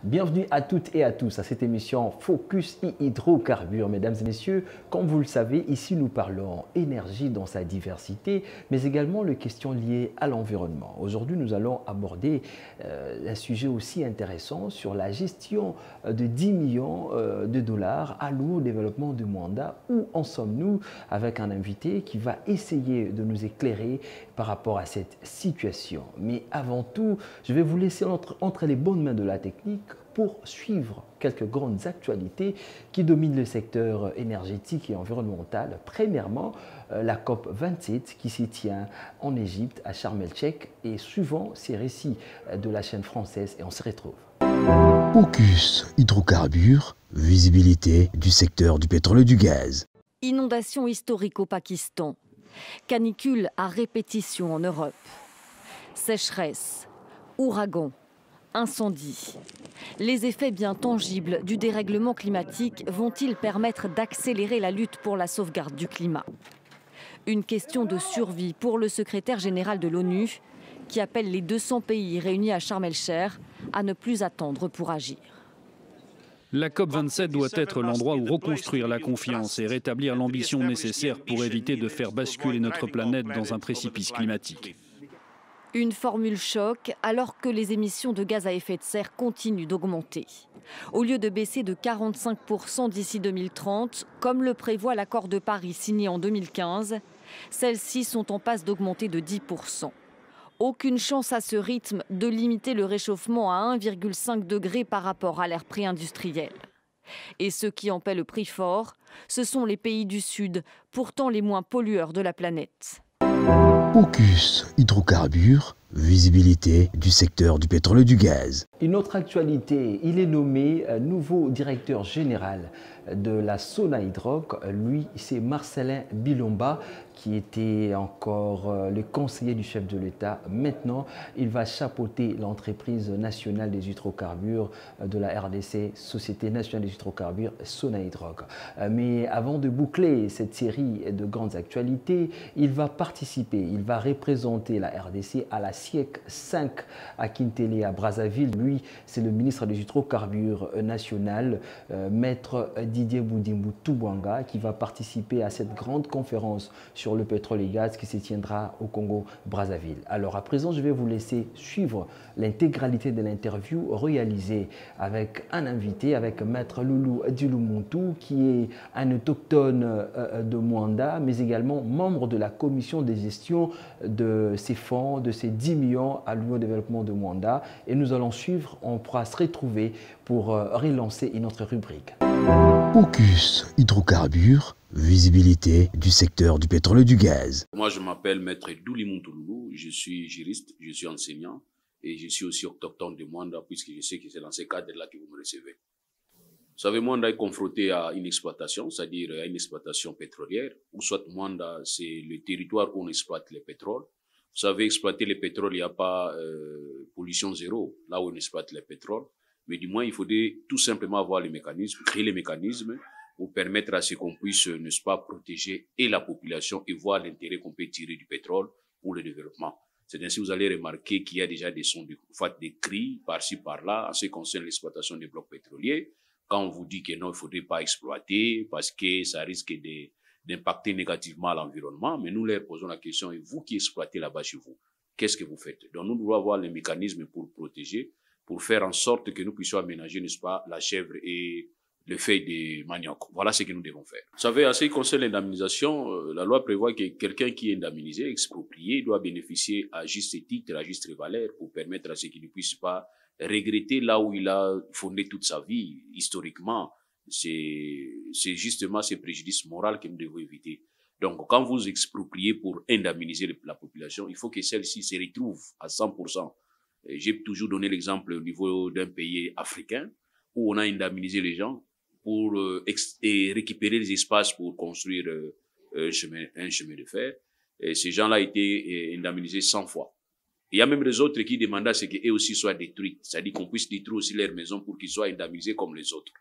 Bienvenue à toutes et à tous à cette émission Focus Hydrocarbures. Mesdames et messieurs, comme vous le savez, ici nous parlons énergie dans sa diversité, mais également les questions liées à l'environnement. Aujourd'hui, nous allons aborder un sujet aussi intéressant sur la gestion de 10 millions de dollars alloués au développement de Mwanda. Où en sommes-nous? Avec un invité qui va essayer de nous éclairer par rapport à cette situation. Mais avant tout, je vais vous laisser entre les bonnes mains de la technique pour suivre quelques grandes actualités qui dominent le secteur énergétique et environnemental. Premièrement, la COP 27 qui s'y tient en Égypte, à Sharm el-Sheikh, et suivant ces récits de la chaîne française, et on se retrouve. Focus Hydrocarbures, visibilité du secteur du pétrole et du gaz. Inondation historique au Pakistan, canicule à répétition en Europe, sécheresse, ouragan, incendie. Les effets bien tangibles du dérèglement climatique vont-ils permettre d'accélérer la lutte pour la sauvegarde du climat? Une question de survie pour le secrétaire général de l'ONU qui appelle les 200 pays réunis à Sharm el-Sheikh à ne plus attendre pour agir. La COP27 doit être l'endroit où reconstruire la confiance et rétablir l'ambition nécessaire pour éviter de faire basculer notre planète dans un précipice climatique. Une formule choc alors que les émissions de gaz à effet de serre continuent d'augmenter. Au lieu de baisser de 45% d'ici 2030, comme le prévoit l'accord de Paris signé en 2015, celles-ci sont en passe d'augmenter de 10%. Aucune chance à ce rythme de limiter le réchauffement à 1,5 degré par rapport à l'ère pré-industrielle. Et ceux qui en paient le prix fort, ce sont les pays du Sud, pourtant les moins pollueurs de la planète. Focus Hydrocarbures, visibilité du secteur du pétrole et du gaz. Une autre actualité, il est nommé nouveau directeur général de la Sonatrach. Lui, c'est Marcelin Bilomba, qui était encore le conseiller du chef de l'État. Maintenant, il va chapeauter l'entreprise nationale des hydrocarbures de la RDC, Société nationale des hydrocarbures, Sonatrach. Mais avant de boucler cette série de grandes actualités, il va participer, il va représenter la RDC à la SIEC 5 à Kintélé, à Brazzaville. Lui, c'est le ministre des hydrocarbures national, maître Didier Boudimou Toubouanga, qui va participer à cette grande conférence sur le pétrole et gaz qui se tiendra au Congo-Brazzaville. Alors à présent, je vais vous laisser suivre l'intégralité de l'interview réalisée avec un invité, avec maître Loulou Diloumontou, qui est un autochtone de Mwanda, mais également membre de la commission de gestion de ces fonds, de ces 10 millions alloués au développement de Mwanda. Et nous allons suivre, on pourra se retrouver pour relancer une autre rubrique. Focus Hydrocarbures, visibilité du secteur du pétrole et du gaz. Moi, je m'appelle Maître Doulimontou Loulou, je suis juriste, je suis enseignant et je suis aussi autochtone de Mwanda puisque je sais que c'est dans ce cadre-là que vous me recevez. Vous savez, Mwanda est confronté à une exploitation, c'est-à-dire à une exploitation pétrolière, ou soit Mwanda, c'est le territoire où on exploite le pétrole. Vous savez, exploiter le pétrole, il n'y a pas pollution zéro, là où on exploite le pétrole. Mais du moins, il faudrait tout simplement avoir les mécanismes, créer les mécanismes pour permettre à ce qu'on puisse, n'est-ce pas, protéger et la population et voir l'intérêt qu'on peut tirer du pétrole pour le développement. C'est ainsi que vous allez remarquer qu'il y a déjà des sons des cris par-ci, par-là, en ce qui concerne l'exploitation des blocs pétroliers. Quand on vous dit que non, il ne faudrait pas exploiter parce que ça risque d'impacter négativement l'environnement, mais nous leur posons la question, et vous qui exploitez là-bas chez vous, qu'est-ce que vous faites? Donc nous devons avoir les mécanismes pour protéger, pour faire en sorte que nous puissions aménager, n'est-ce pas, la chèvre et le feuille de manioc. Voilà ce que nous devons faire. Vous savez, en ce qui concerne l'indemnisation, la loi prévoit que quelqu'un qui est indemnisé, exproprié, doit bénéficier à juste titre, à juste valeur, pour permettre à ce qu'il ne puisse pas regretter là où il a fondé toute sa vie. Historiquement, c'est justement ce préjudice moral que nous devons éviter. Donc, quand vous expropriez pour indemniser la population, il faut que celle-ci se retrouve à 100%. J'ai toujours donné l'exemple au niveau d'un pays africain où on a indemnisé les gens pour récupérer les espaces pour construire un chemin de fer. Et ces gens-là étaient indemnisés 100 fois. Il y a même les autres qui demandaient à ce qu'eux aussi soient détruits. C'est-à-dire qu'on puisse détruire aussi leurs maisons pour qu'ils soient indemnisés comme les autres.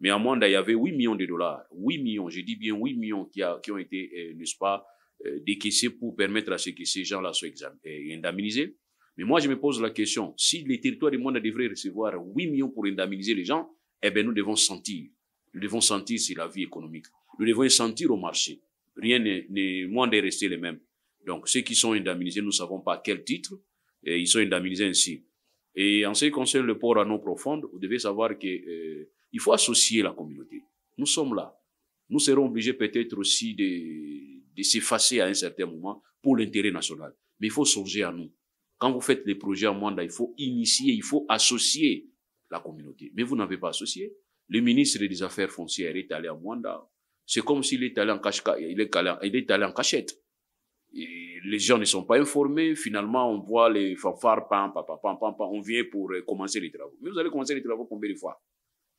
Mais à Mwanda, il y avait 8 millions de dollars. 8 millions, je dis bien 8 millions qui ont été, n'est-ce pas, décaissés pour permettre à ce que ces gens-là soient indemnisés. Mais moi, je me pose la question, si les territoires du monde devraient recevoir 8 millions pour indemniser les gens, eh bien, nous devons sentir. Nous devons sentir sur la vie économique. Nous devons sentir au marché. Rien n'est moins de rester les mêmes. Donc, ceux qui sont indemnisés, nous ne savons pas à quel titre, et ils sont indemnisés ainsi. Et en ce qui concerne le port à eau profonde, vous devez savoir que il faut associer la communauté. Nous sommes là. Nous serons obligés peut-être aussi de s'effacer à un certain moment pour l'intérêt national. Mais il faut songer à nous. Quand vous faites des projets en Mwanda, il faut initier, il faut associer la communauté. Mais vous n'avez pas associé. Le ministre des Affaires foncières est allé à Mwanda. C'est comme s'il est allé en cachette. Et les gens ne sont pas informés. Finalement, on voit les fanfares, on vient pour commencer les travaux. Mais vous allez commencer les travaux combien de fois?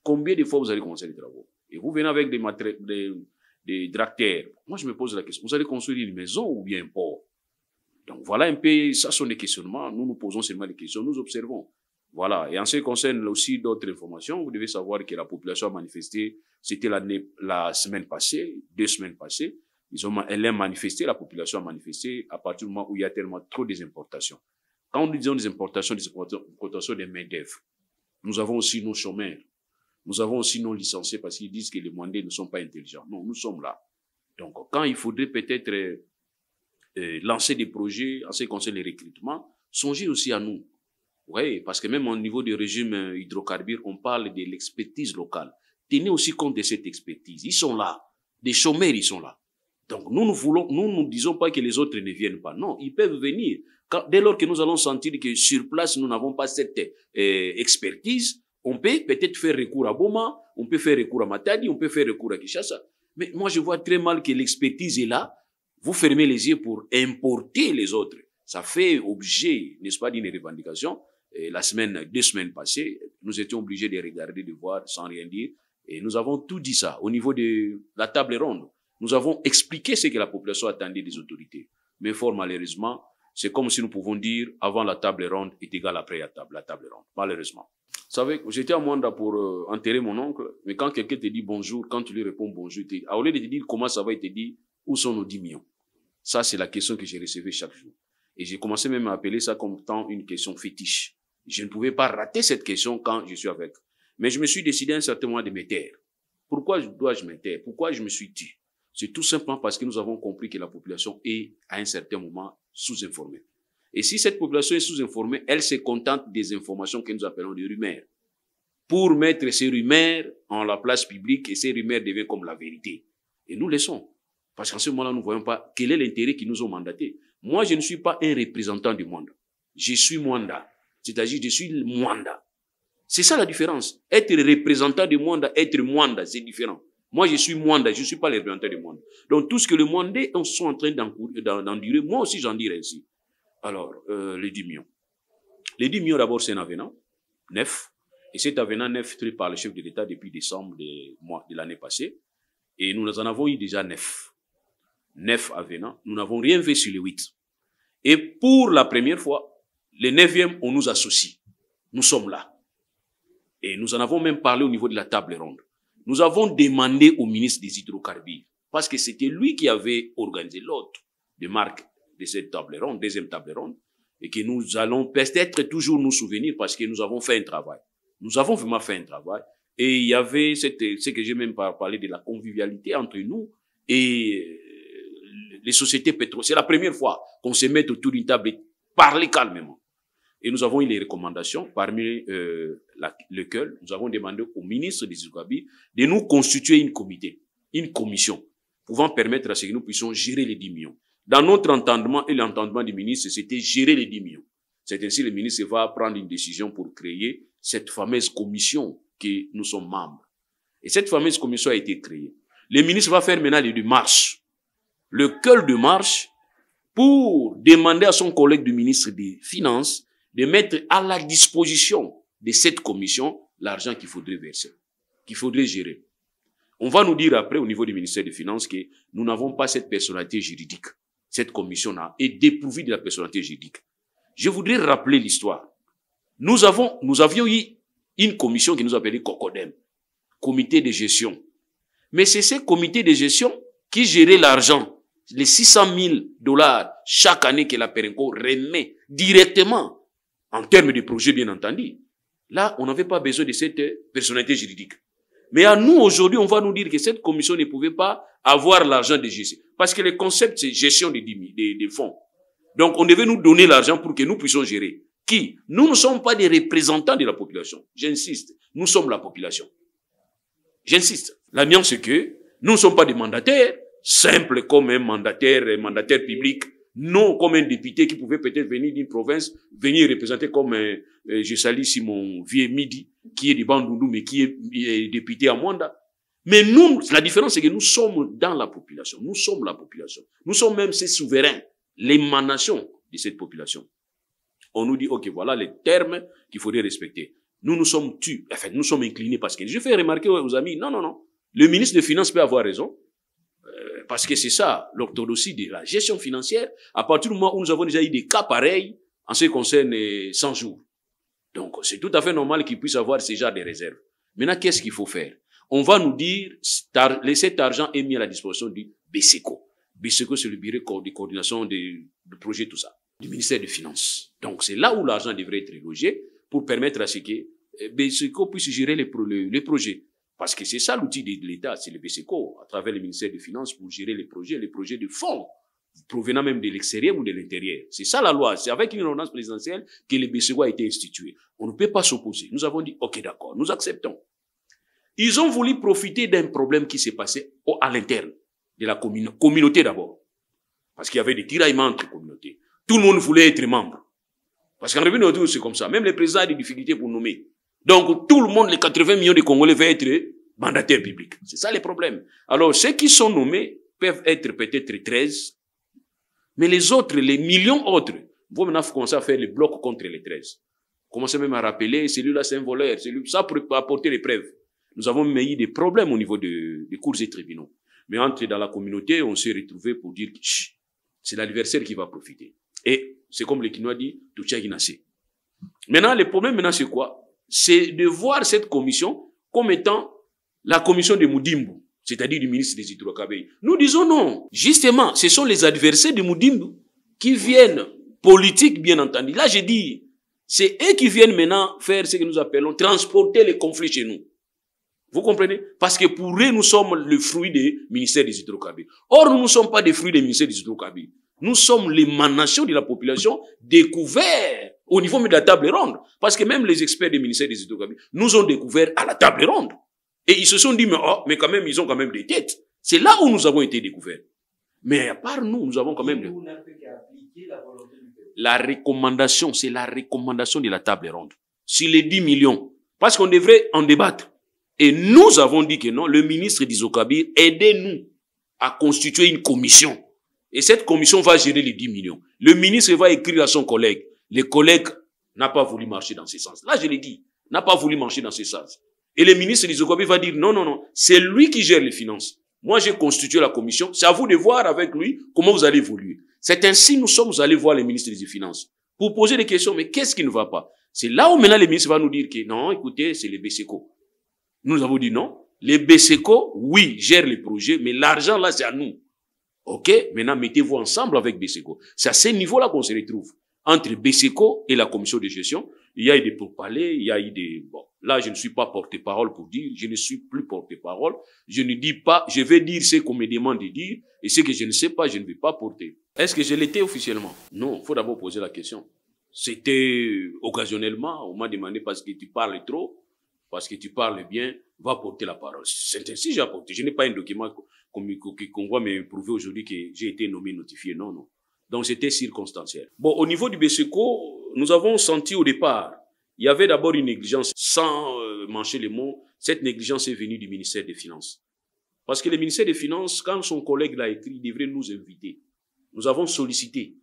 Combien de fois vous allez commencer les travaux? Et vous venez avec des tracteurs. Moi, je me pose la question. Vous allez construire une maison ou bien un port? Donc, voilà un peu, ça sont des questionnements. Nous nous posons seulement des questions, nous observons. Voilà. Et en ce qui concerne aussi d'autres informations, vous devez savoir que la population a manifesté, c'était la semaine passée, 2 semaines passées. Elle a manifesté, la population a manifesté à partir du moment où il y a tellement trop des importations. Quand nous disons des importations des main-d'œuvre, nous avons aussi nos chômeurs. Nous avons aussi nos licenciés parce qu'ils disent que les Mwandais ne sont pas intelligents. Non, nous sommes là. Donc, quand il faudrait peut-être lancer des projets en ce qui concerne les recrutements, songez aussi à nous. Oui, parce que même au niveau du régime hydrocarbures, on parle de l'expertise locale. Tenez aussi compte de cette expertise. Ils sont là. Des chômeurs, ils sont là. Donc, nous ne disons pas que les autres ne viennent pas. Non, ils peuvent venir. Dès lors que nous allons sentir que sur place, nous n'avons pas cette expertise, on peut peut-être faire recours à Boma, on peut faire recours à Matadi, on peut faire recours à Kinshasa. Mais moi, je vois très mal que l'expertise est là. Vous fermez les yeux pour importer les autres. Ça fait objet, n'est-ce pas, d'une revendication. Et 2 semaines passées, nous étions obligés de regarder, de voir sans rien dire. Et nous avons tout dit ça au niveau de la table ronde. Nous avons expliqué ce que la population attendait des autorités. Mais fort malheureusement, c'est comme si nous pouvons dire avant la table ronde est égal après la table ronde. Malheureusement. Vous savez, j'étais à Mwanda pour enterrer mon oncle, mais quand quelqu'un te dit bonjour, quand tu lui réponds bonjour, au lieu de te dire comment ça va, il te dit où sont nos 10 millions. Ça, c'est la question que j'ai recevée chaque jour. Et j'ai commencé même à appeler ça comme étant une question fétiche. Je ne pouvais pas rater cette question quand je suis avec. Mais je me suis décidé à un certain moment de me taire. Pourquoi dois-je me taire? Pourquoi je me suis dit? C'est tout simplement parce que nous avons compris que la population est, à un certain moment, sous-informée. Et si cette population est sous-informée, elle se contente des informations que nous appelons des rumeurs. Pour mettre ces rumeurs en la place publique, et ces rumeurs deviennent comme la vérité. Et nous laissons. Parce qu'en ce moment-là, nous ne voyons pas quel est l'intérêt qui nous ont mandatés. Moi, je ne suis pas un représentant du Mwanda. Je suis Mwanda. C'est-à-dire, je suis Mwanda. C'est ça la différence. Être représentant du Mwanda, être Mwanda, c'est différent. Moi, je suis Mwanda, je ne suis pas le représentant du Mwanda. Donc, tout ce que les Mwandais sont en train d'endurer, moi aussi, j'en dirai ainsi. Alors, les 10 millions. Les 10 millions, d'abord, c'est un avenant, 9. Et cet avenant 9 pris par le chef de l'État depuis décembre de l'année passée. Et nous en avons eu déjà 9. 9 avenants. Nous n'avons rien fait sur les 8. Et pour la première fois, le 9e, on nous associe. Nous sommes là. Et nous en avons même parlé au niveau de la table ronde. Nous avons demandé au ministre des Hydrocarbures, parce que c'était lui qui avait organisé l'autre de marque de cette table ronde, deuxième table ronde, et que nous allons peut-être toujours nous souvenir parce que nous avons fait un travail. Nous avons vraiment fait un travail. Et il y avait ce que j'ai même parlé de la convivialité entre nous et les sociétés pétrolières. C'est la première fois qu'on se met autour d'une table et parler calmement. Et nous avons eu les recommandations parmi le CEL. Nous avons demandé au ministre des Hydrocarbures de nous constituer une commission, pouvant permettre à ce que nous puissions gérer les 10 millions. Dans notre entendement et l'entendement du ministre, c'était gérer les 10 millions. C'est ainsi que le ministre va prendre une décision pour créer cette fameuse commission que nous sommes membres. Et cette fameuse commission a été créée. Le ministre va faire maintenant les démarches. Le cœur de marche pour demander à son collègue du ministre des Finances de mettre à la disposition de cette commission l'argent qu'il faudrait verser, qu'il faudrait gérer. On va nous dire après au niveau du ministère des Finances que nous n'avons pas cette personnalité juridique. Cette commission-là est dépourvue de la personnalité juridique. Je voudrais rappeler l'histoire. Nous avions eu une commission qui nous appelait COCODEM, comité de gestion. Mais c'est ce comité de gestion qui gérait l'argent, les $600 000 chaque année que la Perenco remet directement en termes de projet bien entendu. Là, on n'avait pas besoin de cette personnalité juridique. Mais à nous, aujourd'hui, on va nous dire que cette commission ne pouvait pas avoir l'argent de gestion. Parce que le concept, c'est gestion des fonds. Donc, on devait nous donner l'argent pour que nous puissions gérer. Qui? Nous ne sommes pas des représentants de la population. J'insiste. Nous sommes la population. J'insiste. La nuance, c'est que nous ne sommes pas des mandataires, simples comme un mandataire public, non comme un député qui pouvait peut-être venir d'une province, venir représenter comme, je salue ici mon vieux Midi, qui est du Bandundu, mais qui est député à Mwanda. Mais nous, la différence, c'est que nous sommes dans la population. Nous sommes la population. Nous sommes même ces souverains, l'émanation de cette population. On nous dit, ok, voilà les termes qu'il faudrait respecter. Nous sommes nous sommes inclinés parce que je fais remarquer aux amis, non. Le ministre des Finances peut avoir raison. Parce que c'est ça, l'orthodoxie de la gestion financière, à partir du moment où nous avons déjà eu des cas pareils en ce qui concerne 100 jours. Donc, c'est tout à fait normal qu'ils puissent avoir ce genre de réserves. Maintenant, qu'est-ce qu'il faut faire? On va nous dire, cet argent est mis à la disposition du BCECO. BCECO, c'est le bureau de coordination de projets, tout ça, du ministère des Finances. Donc, c'est là où l'argent devrait être logé pour permettre à ce que BCECO puisse gérer les projets. Parce que c'est ça l'outil de l'État, c'est le BCECO, à travers le ministère des Finances, pour gérer les projets de fonds, provenant même de l'extérieur ou de l'intérieur. C'est ça la loi, c'est avec une ordonnance présidentielle que le BCECO a été institué. On ne peut pas s'opposer. Nous avons dit, ok, d'accord, nous acceptons. Ils ont voulu profiter d'un problème qui s'est passé à l'interne de la communauté d'abord. Parce qu'il y avait des tiraillements entre communautés. Tout le monde voulait être membre. Parce qu'en revenu autour, c'est comme ça. Même les présidents ont des difficultés pour nommer. Donc, tout le monde, les 80 millions de Congolais, veulent être mandataires publics. C'est ça les problèmes. Alors, ceux qui sont nommés peuvent être peut-être 13. Mais les autres, les millions autres, vont maintenant commencer à faire les blocs contre les 13. Commencez même à rappeler, celui-là c'est un voleur, ça pour apporter les preuves. Nous avons même eu des problèmes au niveau des cours et tribunaux. Mais entre dans la communauté, on s'est retrouvé pour dire que c'est l'adversaire qui va profiter. Et c'est comme le Kinois dit, tout tient guinacé. Maintenant, le problème maintenant c'est quoi? C'est de voir cette commission comme étant la commission de Moudimbu, c'est-à-dire du ministre des Hydrocarbures. Nous disons non. Justement, ce sont les adversaires de Moudimbu qui viennent, politiques bien entendu. Là, j'ai dit, c'est eux qui viennent maintenant faire ce que nous appelons transporter les conflits chez nous. Vous comprenez? Parce que pour eux, nous sommes le fruit des ministères des Hydrocarbures. Or, nous ne sommes pas des fruits des ministères des Hydrocarbures. Nous sommes l'émanation de la population découvert au niveau de la table ronde. Parce que même les experts des ministères des Hydrocarbures nous ont découvert à la table ronde. Et ils se sont dit, mais quand même, ils ont quand même des têtes. C'est là où nous avons été découverts. Mais à part nous, nous avons quand même... La recommandation, c'est la recommandation de la table ronde. Sur les 10 millions. Parce qu'on devrait en débattre. Et nous avons dit que non, le ministre d'Hydrocarbures, aidez-nous à constituer une commission. Et cette commission va gérer les 10 millions. Le ministre va écrire à son collègue. Le collègue n'a pas voulu marcher dans ce sens. Là, je l'ai dit, n'a pas voulu marcher dans ce sens. Et le ministre d'Hydrocarbures va dire non, c'est lui qui gère les finances. Moi, j'ai constitué la commission. C'est à vous de voir avec lui comment vous allez évoluer. C'est ainsi nous sommes allés voir le ministre des Finances pour poser des questions. Mais qu'est-ce qui ne va pas? C'est là où maintenant le ministre va nous dire que non, écoutez, c'est les BCECO. Nous avons dit non. Les BCECO, oui, gèrent les projets, mais l'argent là, c'est à nous. Ok? Maintenant, mettez-vous ensemble avec BCECO. C'est à ce niveau-là qu'on se retrouve. Entre BCECO et la commission de gestion, il y a eu des pourparlers, il y a eu des... Bon, là, je ne suis pas porte-parole pour dire, je ne suis plus porte-parole. Je ne dis pas, je vais dire ce qu'on me demande de dire, et ce que je ne sais pas, je ne vais pas porter. Est-ce que je l'étais officiellement? Non, il faut d'abord poser la question. C'était occasionnellement, on m'a demandé parce que tu parles trop, parce que tu parles bien, va porter la parole. C'est ainsi que j'ai apporté. Je n'ai pas un document qu'on va me prouver aujourd'hui que j'ai été nommé, notifié. Non. Donc c'était circonstanciel. Bon, au niveau du BCECO, nous avons senti au départ, il y avait d'abord une négligence, sans mancher les mots, cette négligence est venue du ministère des Finances. Parce que le ministère des Finances, quand son collègue l'a écrit, il devrait nous inviter. Nous avons sollicité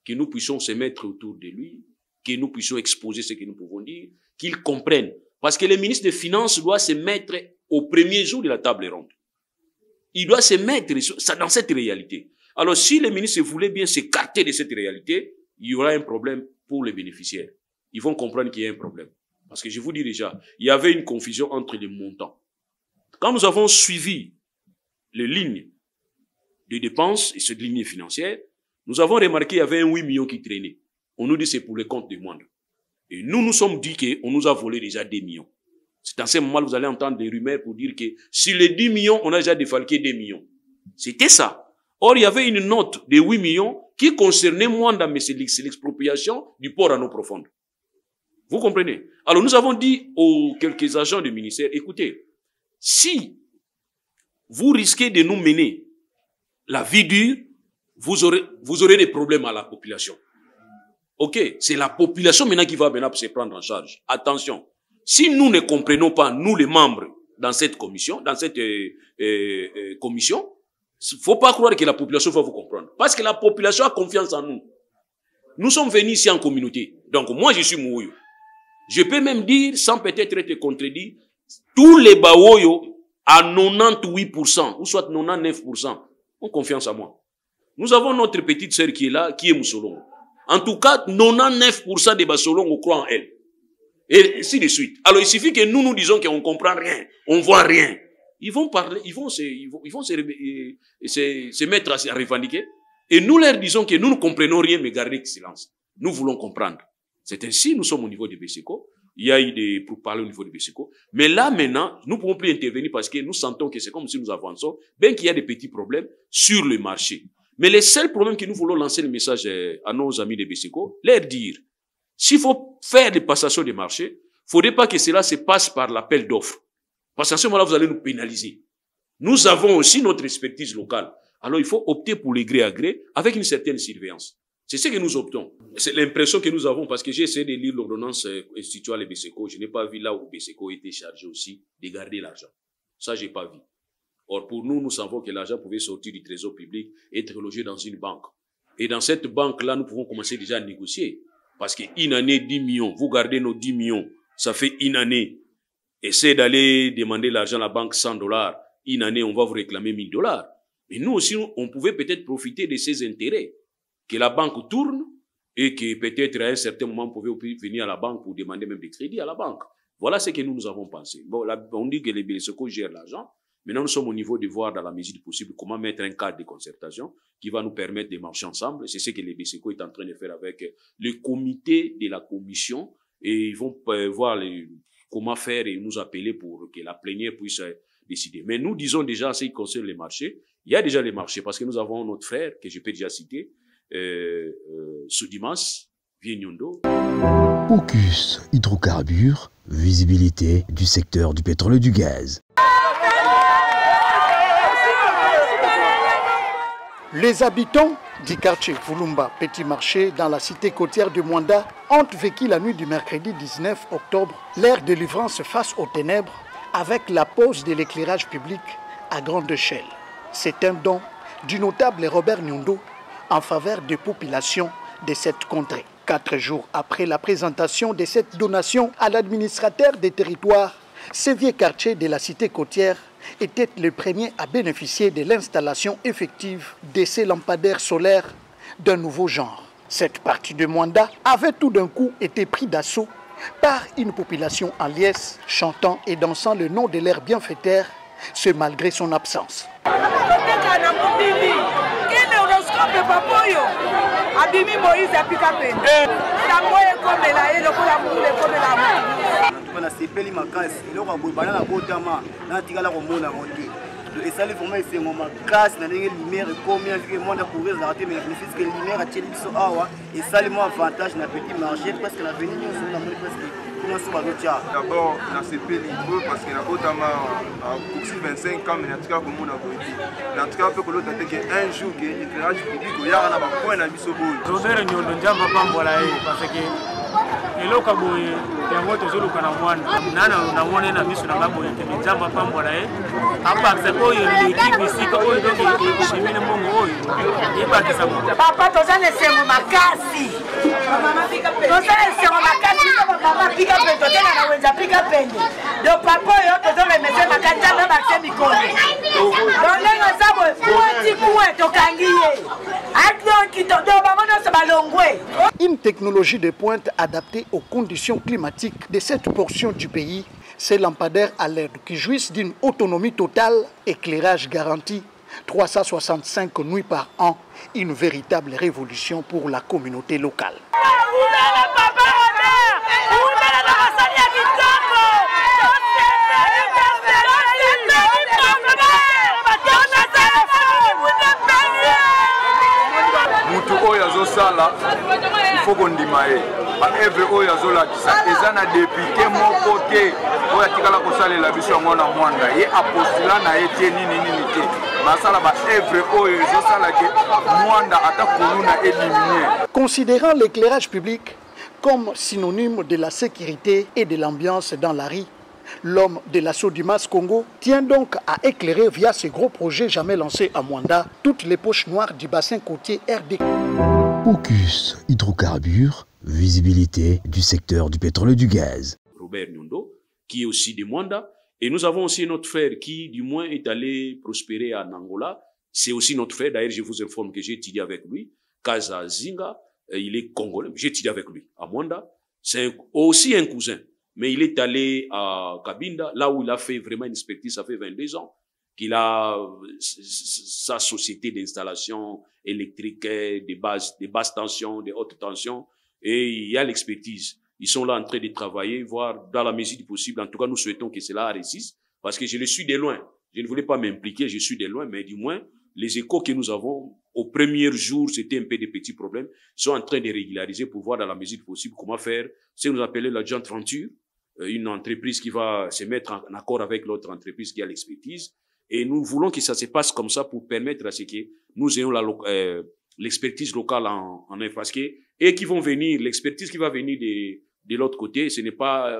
que nous puissions se mettre autour de lui, que nous puissions exposer ce que nous pouvons dire, qu'il comprenne. Parce que le ministre des Finances doit se mettre au premier jour de la table ronde. Il doit se mettre dans cette réalité. Alors, si les ministres voulaient bien s'écarter de cette réalité, il y aura un problème pour les bénéficiaires. Ils vont comprendre qu'il y a un problème. Parce que je vous dis déjà, il y avait une confusion entre les montants. Quand nous avons suivi les lignes de dépenses et cette ligne financière, nous avons remarqué qu'il y avait un 8 millions qui traînait. On nous dit c'est pour les comptes de Mwanda. Et nous nous sommes dit qu'on nous a volé déjà 2 millions. C'est en ce moment que vous allez entendre des rumeurs pour dire que sur les 10 millions, on a déjà défalqué 2 millions. C'était ça. Or, il y avait une note de 8 millions qui concernait Mwanda, mais c'est l'expropriation du port en eau profonde. Vous comprenez? Alors, nous avons dit aux quelques agents du ministère, écoutez, si vous risquez de nous mener la vie dure, vous aurez des problèmes à la population. Ok? C'est la population maintenant qui va maintenant se prendre en charge. Attention. Si nous ne comprenons pas, nous les membres, dans cette commission, faut pas croire que la population va vous comprendre. Parce que la population a confiance en nous. Nous sommes venus ici en communauté. Donc, moi, je suis Mouyo. Je peux même dire, sans peut-être être contredit, tous les Bawoyo, à 98%, ou soit 99%, ont confiance en moi. Nous avons notre petite sœur qui est là, qui est Moussolongo. En tout cas, 99% des Bassolongo croient en elle. Et ainsi de suite. Alors, il suffit que nous disons qu'on comprend rien, on voit rien. Ils vont parler, ils vont se mettre à revendiquer. Et nous leur disons que nous ne comprenons rien, mais gardez silence. Nous voulons comprendre. C'est ainsi, nous sommes au niveau de Beseko. Il y a eu des pourparlers au niveau de Beseko. Mais là, maintenant, nous ne pouvons plus intervenir parce que nous sentons que c'est comme si nous avançons, bien qu'il y a des petits problèmes sur le marché. Mais les seuls problèmes que nous voulons lancer le message à nos amis de Beseko, leur dire, s'il faut faire des passations de marché, il ne faudrait pas que cela se passe par l'appel d'offres. Parce qu'à ce moment-là, vous allez nous pénaliser. Nous avons aussi notre expertise locale. Alors, il faut opter pour les gré à gré avec une certaine surveillance. C'est ce que nous optons. C'est l'impression que nous avons parce que j'ai essayé de lire l'ordonnance instituant les Beseko. Je n'ai pas vu là où Beseko était chargé aussi de garder l'argent. Ça, j'ai pas vu. Or, pour nous, nous savons que l'argent pouvait sortir du trésor public et être logé dans une banque. Et dans cette banque-là, nous pouvons commencer déjà à négocier. Parce qu'une année, 10 millions, vous gardez nos 10 millions, ça fait une année. Essayez d'aller demander l'argent à la banque $100. Une année, on va vous réclamer $1000. Mais nous aussi, on pouvait peut-être profiter de ces intérêts. Que la banque tourne et que peut-être à un certain moment, on pouvait venir à la banque pour demander même des crédits à la banque. Voilà ce que nous avons pensé. Bon, là, on dit que les Beseko gèrent l'argent. Maintenant, nous sommes au niveau de voir dans la mesure du possible comment mettre un cadre de concertation qui va nous permettre de marcher ensemble. C'est ce que les Beseko est en train de faire avec le comité de la commission et ils vont voir comment faire et nous appeler pour que la plénière puisse décider. Mais nous disons déjà, en ce qui concerne les marchés, il y a déjà les marchés parce que nous avons notre frère que je peux déjà citer, Soudimas, Vienyondo. Focus hydrocarbures, visibilité du secteur du pétrole et du gaz. Les habitants du quartier Fulumba, petit marché dans la cité côtière de Mwanda, ont vécu la nuit du mercredi 19 octobre l'ère de délivrance face aux ténèbres avec la pose de l'éclairage public à grande échelle. C'est un don du notable Robert Nyondo en faveur des populations de cette contrée. 4 jours après la présentation de cette donation à l'administrateur des territoires, ce vieux quartier de la cité côtière était le premier à bénéficier de l'installation effective de ces lampadaires solaires d'un nouveau genre. Cette partie de Mwanda avait tout d'un coup été pris d'assaut par une population en liesse, chantant et dansant le nom de leur bienfaiteur, ce malgré son absence. nasepeli makasi eloko boye bana na botama natikala komona mote esali vraiment esengo makasi na ndenge lumière ekomi avike mwanda courir ezalaka te mais fiske lumière atieli biso awa esali mo avantage na petit marché presque na veni nyonso namoni presque nyonso bazotia. D'abord nasepeli po parce que nabotama poursi 25 ans mais natikala komona boye te natikala mpe kolota te ke un jour ke éclairage public oyaka na bapoint na biso boye Robert Nyondo nzambe apambola ye parce que eloka boye yango tozoluka na mwana nana namoni na miso na nga boye te nzambe apambola ye apakisa oyo leki bisika oyo donc ekoshimine mbongo oyo ebakisa papa tozana esengo makasi tozana esengo makasi mama pika pende totena na wenza pika pende do papa oyo tozoremese makasi nzambe abakise mikolo ndenge eza boye kuweti kuwe tokangi ye adonki do bango nyonso balongwe. Une technologie de pointe adaptée aux conditions climatiques de cette portion du pays, ces lampadaires à LED qui jouissent d'une autonomie totale, éclairage garanti, 365 nuits par an, une véritable révolution pour la communauté locale. faut qu'on dimaye. Every oya zola kisa ezana député mon côté. Oya tikala kosale la biso ngona mwanda. Ye apostila na ete nini te. Masala ba every oya zosala ke mwanda ata kuluna éliminer. Considérant l'éclairage public comme synonyme de la sécurité et de l'ambiance dans la rue, l'homme de l'assaut du MAS Congo tient donc à éclairer via ce gros projet jamais lancé à Mwanda toutes les poches noires du bassin côtier RD. Focus hydrocarbures, visibilité du secteur du pétrole et du gaz. Robert Nyondo, qui est aussi de Mwanda, et nous avons aussi notre frère qui, du moins, est allé prospérer en Angola. C'est aussi notre frère, d'ailleurs, je vous informe que j'ai étudié avec lui, Kaza Zinga, il est congolais, j'ai étudié avec lui à Mwanda. C'est aussi un cousin. Mais il est allé à Kabinda, là où il a fait vraiment une expertise, ça fait 22 ans, qu'il a sa société d'installation électrique, des basses tensions, des hautes tensions, et il y a l'expertise. Ils sont là en train de travailler, voir dans la mesure du possible. En tout cas, nous souhaitons que cela réussisse, parce que je le suis de loin. Je ne voulais pas m'impliquer, je suis de loin, mais du moins, les échos que nous avons, au premier jour, c'était un peu des petits problèmes. Ils sont en train de régulariser pour voir dans la mesure du possible comment faire ce que nous appelons la joint venture, une entreprise qui va se mettre en accord avec l'autre entreprise qui a l'expertise. Et nous voulons que ça se passe comme ça pour permettre à ce que nous ayons l'expertise locale en infrastructure et qui vont venir, l'expertise qui va venir de l'autre côté, ce n'est pas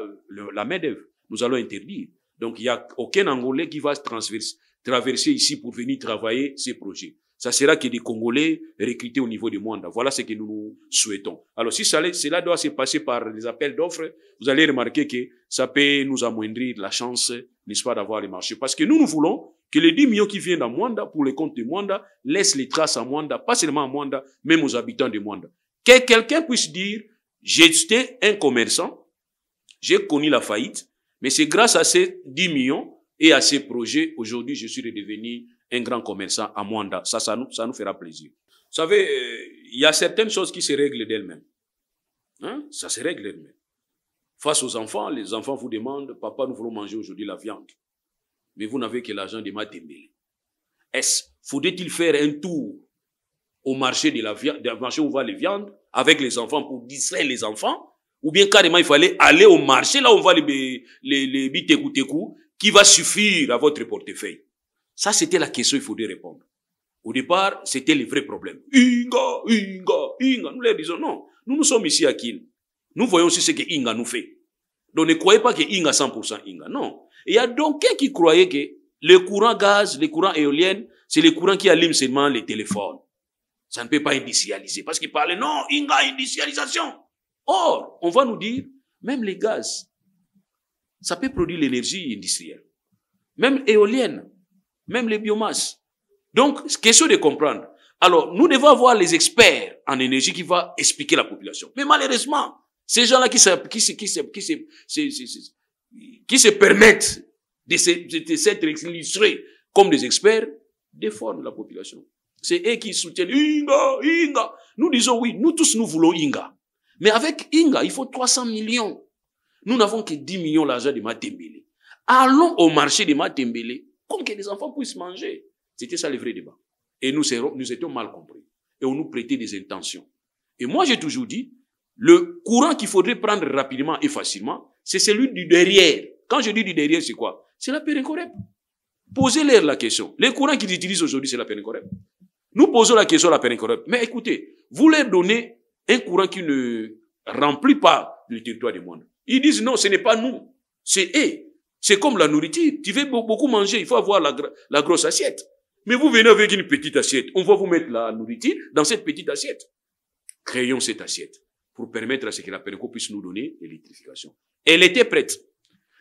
la main-d'œuvre. Nous allons interdire. Donc, il n'y a aucun Angolais qui va traverser ici pour venir travailler ces projets. Ça sera que des Congolais recrutés au niveau de Mwanda. Voilà ce que nous souhaitons. Alors, si cela doit se passer par les appels d'offres, vous allez remarquer que ça peut nous amoindrir la chance, n'est-ce pas, d'avoir les marchés. Parce que nous voulons que les 10 millions qui viennent à Mwanda, pour les comptes de Mwanda, laissent les traces à Mwanda, pas seulement à Mwanda, même aux habitants de Mwanda. Que quelqu'un puisse dire, j'étais un commerçant, j'ai connu la faillite, mais c'est grâce à ces 10 millions et à ces projets, aujourd'hui, je suis redevenu un grand commerçant à Mwanda. Ça nous fera plaisir. Vous savez, il y a certaines choses qui se règlent d'elles-mêmes. Hein? Ça se règle d'elles-mêmes. Face aux enfants, les enfants vous demandent, papa, nous voulons manger aujourd'hui la viande. Mais vous n'avez que l'argent de Matembele. Faudrait-il faire un tour au marché de la viande, marché où on vend les viandes, avec les enfants pour distraire les enfants? Ou bien carrément, il fallait aller au marché, là où on vend les bitekou-tekou, qui va suffire à votre portefeuille? Ça, c'était la question qu'il faudrait répondre. Au départ, c'était le vrai problème. Inga. Nous leur disons non. Nous sommes ici à Kin. Nous voyons aussi ce que Inga nous fait. Donc ne croyez pas que Inga 100% Inga. Non. Et il y a donc quelqu'un qui croyait que le courant gaz, le courant éolien, c'est le courant qui allume seulement les téléphones. Ça ne peut pas industrialiser. Parce qu'il parlait, non, Inga, industrialisation. Or, on va nous dire, même les gaz, ça peut produire l'énergie industrielle. Même éolienne. Même les biomasses. Donc, question de comprendre. Alors, nous devons avoir les experts en énergie qui vont expliquer la population. Mais malheureusement, ces gens-là qui se permettent de s'être illustrés comme des experts, déforment la population. C'est eux qui soutiennent Inga. Nous disons oui, nous tous nous voulons Inga. Mais avec Inga, il faut 300 millions. Nous n'avons que 10 millions l'argent de Matembele. Allons au marché de Matembele. Comme que les enfants puissent manger. C'était ça le vrai débat. Et nous étions mal compris. Et on nous prêtait des intentions. Et moi, j'ai toujours dit, le courant qu'il faudrait prendre rapidement et facilement, c'est celui du derrière. Quand je dis du derrière, c'est quoi? C'est la Pérencorep. Posez-leur la question. Les courants qu'ils utilisent aujourd'hui, c'est la Pérencorep. Nous posons la question à la Pérencorep. Mais écoutez, vous leur donnez un courant qui ne remplit pas le territoire du monde. Ils disent non, ce n'est pas nous. C'est eux. C'est comme la nourriture. Tu veux beaucoup manger, il faut avoir la grosse assiette. Mais vous venez avec une petite assiette. On va vous mettre la nourriture dans cette petite assiette. Créons cette assiette pour permettre à ce que la Pérenco puisse nous donner l'électrification. Elle était prête.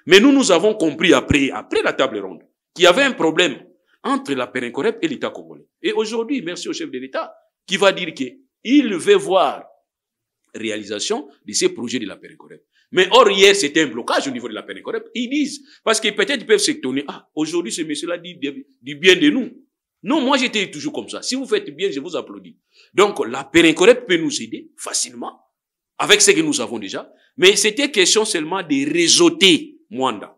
Mais nous avons compris après la table ronde, qu'il y avait un problème entre la Pérencorep et l'État congolais. Et aujourd'hui, merci au chef de l'État, qui va dire qu'il veut voir réalisation de ces projets de la Pérencorep. Mais or, hier, c'était un blocage au niveau de la Pérencorep. Ils disent, parce que peut-être ils peuvent s'étonner, aujourd'hui, ce monsieur-là dit du bien de nous. Non, moi, j'étais toujours comme ça. Si vous faites bien, je vous applaudis. Donc, la Pérencorep peut nous aider facilement, avec ce que nous avons déjà. Mais c'était question seulement de réseauter Mwanda.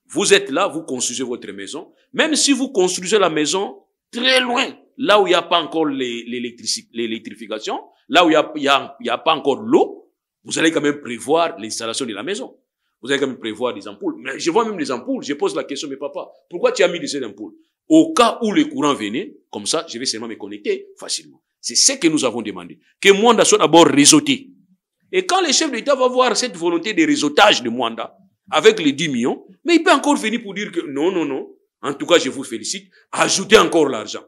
Vous êtes là, vous construisez votre maison. Même si vous construisez la maison très loin, là où il n'y a pas encore l'électrification, là où il y a pas encore l'eau, vous allez quand même prévoir l'installation de la maison. Vous allez quand même prévoir des ampoules. Mais je vois même des ampoules, je pose la question, mais papa, pourquoi tu as mis ces ampoules? Au cas où le courant venait, comme ça, je vais seulement me connecter facilement. C'est ce que nous avons demandé. Que Mwanda soit d'abord réseauté. Et quand le chef d'État va voir cette volonté de réseautage de Mwanda, avec les 10 millions, mais il peut encore venir pour dire que non. En tout cas, je vous félicite. Ajoutez encore l'argent.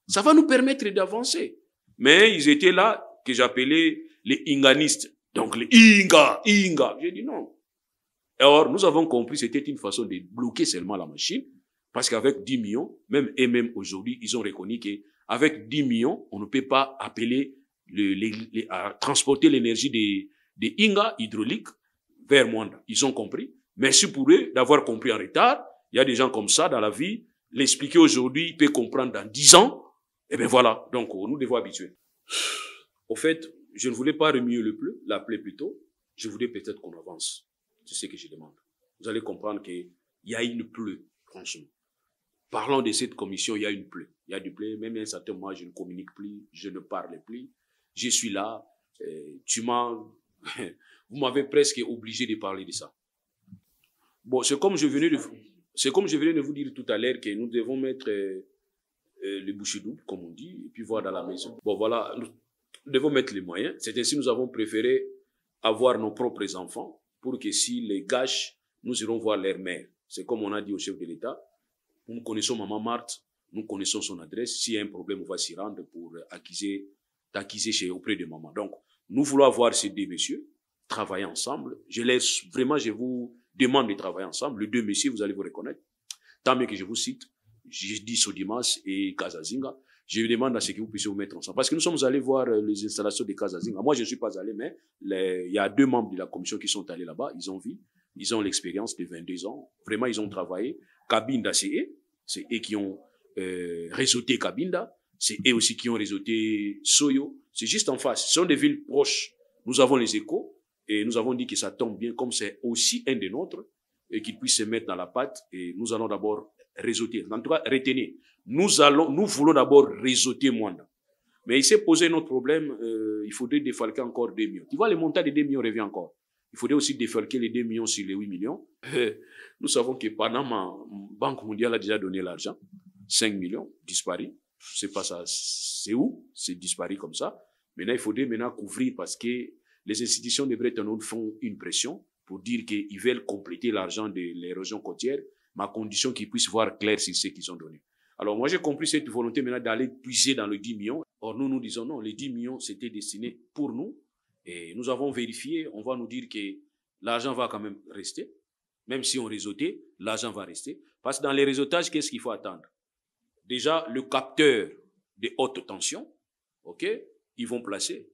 Ça va nous permettre d'avancer. Mais ils étaient là, que j'appelais les inganistes. Donc les Inga. J'ai dit non. Alors, nous avons compris que c'était une façon de bloquer seulement la machine. Parce qu'avec 10 millions, même aujourd'hui, ils ont reconnu qu'avec 10 millions, on ne peut pas appeler à transporter l'énergie des Inga hydrauliques vers Mwanda. Ils ont compris. Merci pour eux d'avoir compris en retard. Il y a des gens comme ça dans la vie. L'expliquer aujourd'hui, il peut comprendre dans 10 ans. Eh bien voilà. Donc, nous devons habituer. Au fait, je ne voulais pas remuer l'appeler plutôt. Je voulais peut-être qu'on avance. C'est ce que je demande. Vous allez comprendre qu'il y a une pleue, franchement. Parlons de cette commission, il y a une pleue. Il y a du pleue. Même à un certain moment, je ne communique plus, je ne parle plus. Je suis là. Vous m'avez presque obligé de parler de ça. Bon, c'est comme je venais de vous dire tout à l'heure que nous devons mettre le boucher double, comme on dit, et puis voir dans la maison. Bon, voilà, nous devons mettre les moyens. C'est ainsi que nous avons préféré avoir nos propres enfants pour que s'ils les gâchent, nous irons voir leur mère. C'est comme on a dit au chef de l'État. Nous connaissons Maman Marthe, nous connaissons son adresse. S'il y a un problème, on va s'y rendre pour t'acquiser auprès de maman. Donc, nous voulons avoir ces deux messieurs, travailler ensemble. Je vous demande de travailler ensemble. Les deux messieurs, vous allez vous reconnaître. Tant mieux que je vous cite, je dis Sodimas et Kazazinga. Je demande à ce que vous puissiez vous mettre ensemble. Parce que nous sommes allés voir les installations de Kazazinga. Moi, je ne suis pas allé, mais il y a 2 membres de la commission qui sont allés là-bas. Ils ont vu. Ils ont l'expérience de 22 ans. Vraiment, ils ont travaillé. Kabinda, c'est eux qui ont réseauté Kabinda. C'est eux aussi qui ont réseauté Soyo. C'est juste en face. Ce sont des villes proches. Nous avons les échos. Et nous avons dit que ça tombe bien, comme c'est aussi un des nôtres, et qu'il puisse se mettre dans la pâte. Et nous allons d'abord réseauter. En tout cas, retenez. Nous voulons d'abord réseauter Mwanda. Mais il s'est posé notre problème. Il faudrait défalquer encore 2 millions. Tu vois, le montant des 2 millions revient encore. Il faudrait aussi défalquer les 2 millions sur les 8 millions. Nous savons que Panama, Banque mondiale a déjà donné l'argent. 5 millions disparus. Je sais pas ça, c'est où? C'est disparu comme ça. Maintenant, il faudrait couvrir parce que les institutions de Bretton Woods font une pression pour dire qu'ils veulent compléter l'argent des régions côtières, mais à condition qu'ils puissent voir clair sur ce qu'ils ont donné. Alors moi, j'ai compris cette volonté maintenant d'aller puiser dans les 10 millions. Or, nous disons non, les 10 millions, c'était destiné pour nous. Et nous avons vérifié, on va nous dire que l'argent va quand même rester. Même si on réseautait, l'argent va rester. Parce que dans les réseautages, qu'est-ce qu'il faut attendre? Déjà, le capteur de haute tension, ok, ils vont placer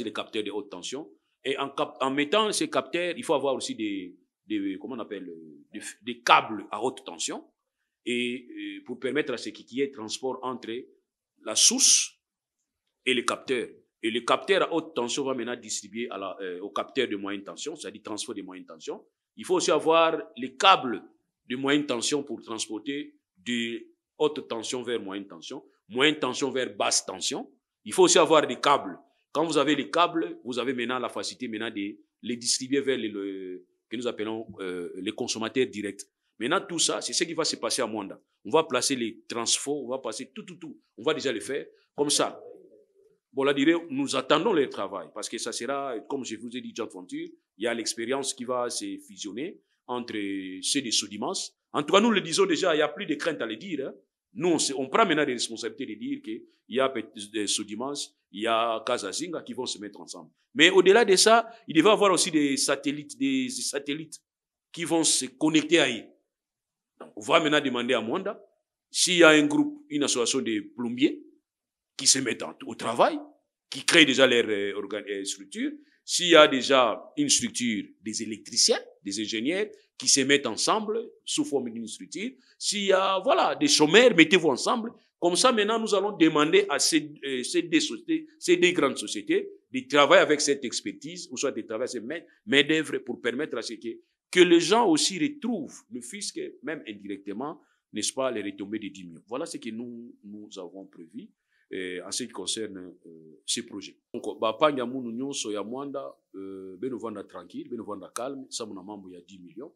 les capteurs de haute tension. Et en mettant ces capteurs, il faut avoir aussi comment on appelle, des câbles à haute tension. Et pour permettre à ce qu'il y ait transport entre la source et le capteur. Et le capteur à haute tension va maintenant distribuer au capteur de moyenne tension, c'est-à-dire transport de moyenne tension. Il faut aussi avoir les câbles de moyenne tension pour transporter de haute tension vers moyenne tension vers basse tension. Il faut aussi avoir des câbles. Quand vous avez les câbles, vous avez maintenant la facilité de les distribuer vers que nous appelons les consommateurs directs. Maintenant, tout ça, c'est ce qui va se passer à Mwanda. On va placer les transfos, on va passer tout. On va déjà le faire comme ça. Bon, là, nous attendons le travail parce que ça sera, comme je vous ai dit, John Fonture, il y a l'expérience qui va se fusionner entre ceux des Sodimas. En tout cas, nous le disons déjà, il n'y a plus de crainte à le dire. Hein. Nous, on prend maintenant des responsabilités de dire qu'il y a des Sodimas, il y a Kazazinga qui vont se mettre ensemble. Mais au-delà de ça, il devait y avoir aussi des satellites qui vont se connecter à eux. Donc, on va maintenant demander à Mwanda s'il y a un groupe, une association de plombiers qui se mettent au travail, qui créent déjà leur structure, s'il y a déjà une structure des électriciens, des ingénieurs qui se mettent ensemble sous forme d'une structure, s'il y a des chômeurs, mettez-vous ensemble. Comme ça, maintenant, nous allons demander à ces deux grandes sociétés de travailler avec cette expertise, ou soit de travailler avec cette main-d'œuvre pour permettre à ce que les gens aussi retrouvent le fisc, même indirectement, n'est-ce pas, les retombées des 10 millions. Voilà ce que nous avons prévu. en ce qui concerne ces projets. Donc, bapanya munu nyonso ya mwanda, beno vanda tranquille, beno vanda calme, ça mon mambo ya 10 millions.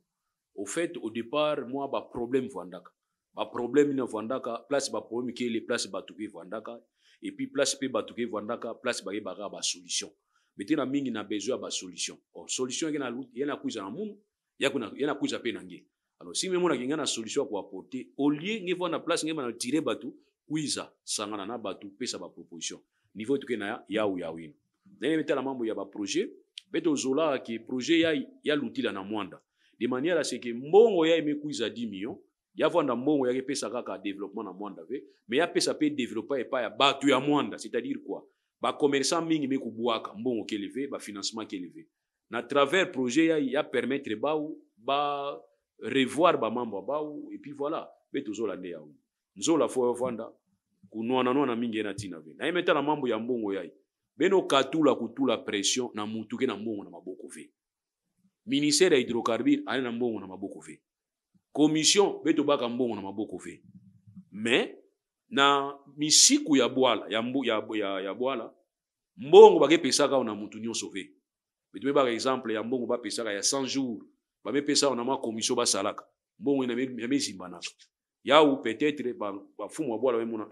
Au fait, au départ, moi, ba problème vandaka. Ba problème ina vandaka, place ba problème qui est les places batuke vandaka, et puis place pe batuke vandaka, place ba yeba ba solution. Maintenant, mingi na besoin ba solution. Or, solution yana kuiza na munu, yana kuiza pe nange. Alors, si même on a une solution pour apporter, au lieu de voir la place, on a tiré bateau, Ouiza, sangana na batu, pesa ba proposition. Niveau tout na ya ou ya win. N'ayez mettre la membre ya ba projet, beto zola qui projet ya l'outil na mwanda. De manière à ce que mbongo ya eme kuiza 10 millions, ya vanda mbongo ya pesa kaka développement na mwanda ve, mais ya pesa pe développer et pas ya batu ya mwanda, c'est-à-dire quoi? Ba commerçant mingi me kubuaka mbongo qui élevé, ba financement qui élevé. Na travers projet ya permettre ba revoir ba membre ba et puis voilà, beto zola ne ya ou. Nzola fo vanda kunuana mingi na tina ve na emeta na mambo ya mbongo yai beno katula kutula pression na mutuke na mbongo na maboko ve ministère ya hydrocarbures ali na mbongo na maboko ve commission beto baka mbongo na maboko ve mais na misiku ya bwala ya bwala mbongo bake pesaka na mutu nyonso ve beto baka exemple ya mbongo ba pesaka ya 100 jours ba me pesaka na ma commission ba salaka mbongo na mezimba ou peut-être ba fumu bola même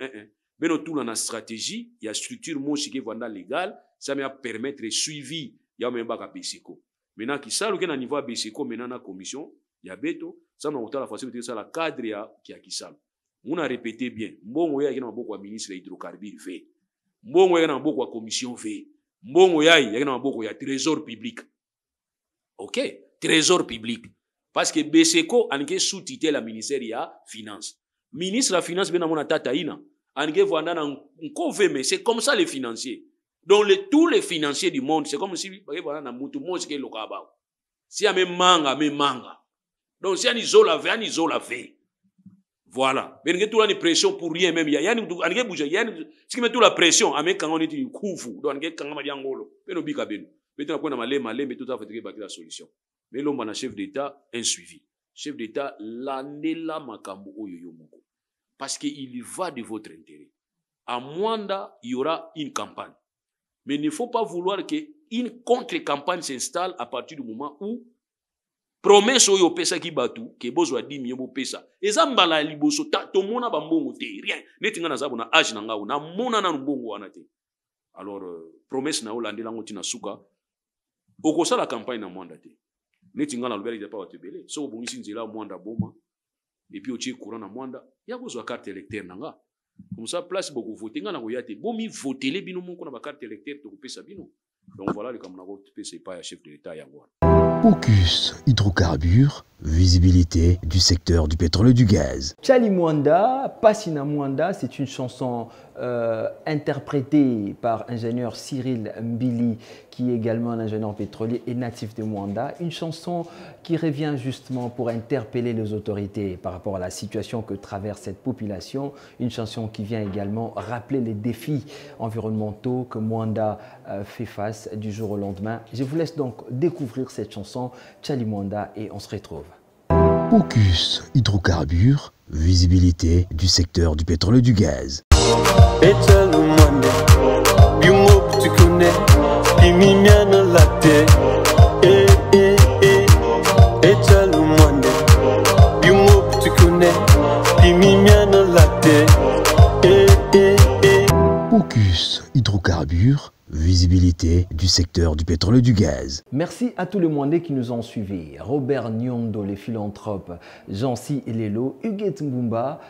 beno tout na stratégie ya structure moshi qui vanda légal ça me permettre suivi ya même ba BCECO maintenant qui ça le na niveau BCECO maintenant na commission ya beto ça na otala facilité ça la cadre ya qui a kisal on a répété bien mbongo ya na maboko ya ministre ya hydrocarbures ve mbongo ya na maboko ya commission ve mbongo ya na maboko ya trésor public. OK, trésor public. Parce que BCECO a sous-titré la ministère ya finance. Ministre de la finance ben amona tata ina ange vanda na nkove mais c'est comme ça les financiers. Donc tous les financiers du monde c'est comme si voilà na mutu mosi ke lokaba. Si ame manga. Donc si ani zola ve. Voilà. Ben nge tout la pression pour rien même yani ange bouger yani si met tout la pression ame kango neti kufu. Donc ange kanga madiangolo. Ben obika ben. Betona ko na malé tout à fait ba la solution. Mais l'homme a chef d'État un suivi. Chef d'État, l'anela makambo oyo moko. Parce qu'il va de votre intérêt. À Mwanda, il y aura une campagne. Mais il ne faut pas vouloir qu'une contre-campagne s'installe à partir du moment où promesse oyo pesa ki batu, que besoin 10 millions pesa. Et zambala liboso, to mona ba mbongo te, rien. Netinga na zabu na age na ngao, na mona na mbongo wana te. Alors, promesse na olandela ngoti na suka, okosa la campagne na Mwanda te. Netinga na lubeli de pa watebele so obungisi nzela mwanda boma et puis otie courant na mwanda ya kozwa carte électeur nanga comme ça place beaucoup voter nga na koyate bomi voter bino moko na ba carte électeur to kopesa bino donc voilà le kamna ko pesa pa ya chef de l'état ya ngwana. Focus hydrocarbures, visibilité du secteur du pétrole et du gaz. Tchali Mwanda, Passina Mwanda, c'est une chanson interprétée par ingénieur Cyril Mbili, qui est également un ingénieur pétrolier et natif de Mwanda. Une chanson qui revient justement pour interpeller les autorités par rapport à la situation que traverse cette population. Une chanson qui vient également rappeler les défis environnementaux que Mwanda fait face du jour au lendemain. Je vous laisse donc découvrir cette chanson Tchali Mwanda et on se retrouve. Focus hydrocarbures, visibilité du secteur du pétrole et du gaz. Focus hydrocarbures, visibilité du secteur du pétrole et du gaz. Merci à tous les Mwandais qui nous ont suivis. Robert Nyondo, les philanthropes, Jancy Elelo, Huguette Mbumba,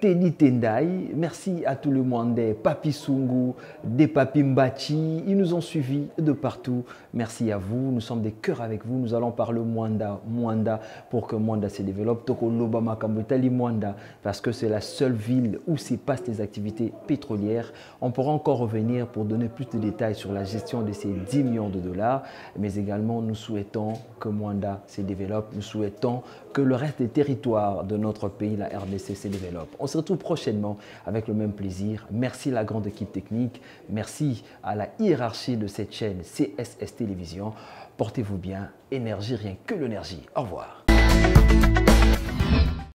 Teddy Tendai, merci à tous les Mwandais, Papi Sungu, des Papi Mbachi, ils nous ont suivis de partout. Merci à vous, nous sommes des cœurs avec vous. Nous allons parler Mwanda pour que Mwanda se développe. Toko Lobama Kambutali Mwanda, parce que c'est la seule ville où se passent les activités pétrolières. On pourra encore revenir pour donner plus de détails sur la gestion de ces 10 millions de dollars. Mais également, nous souhaitons que Mwanda se développe. Nous souhaitons que le reste des territoires de notre pays, la RDC, se développe. On se retrouve prochainement avec le même plaisir. Merci à la grande équipe technique. Merci à la hiérarchie de cette chaîne CSS Télévision. Portez-vous bien. Énergie, rien que l'énergie. Au revoir.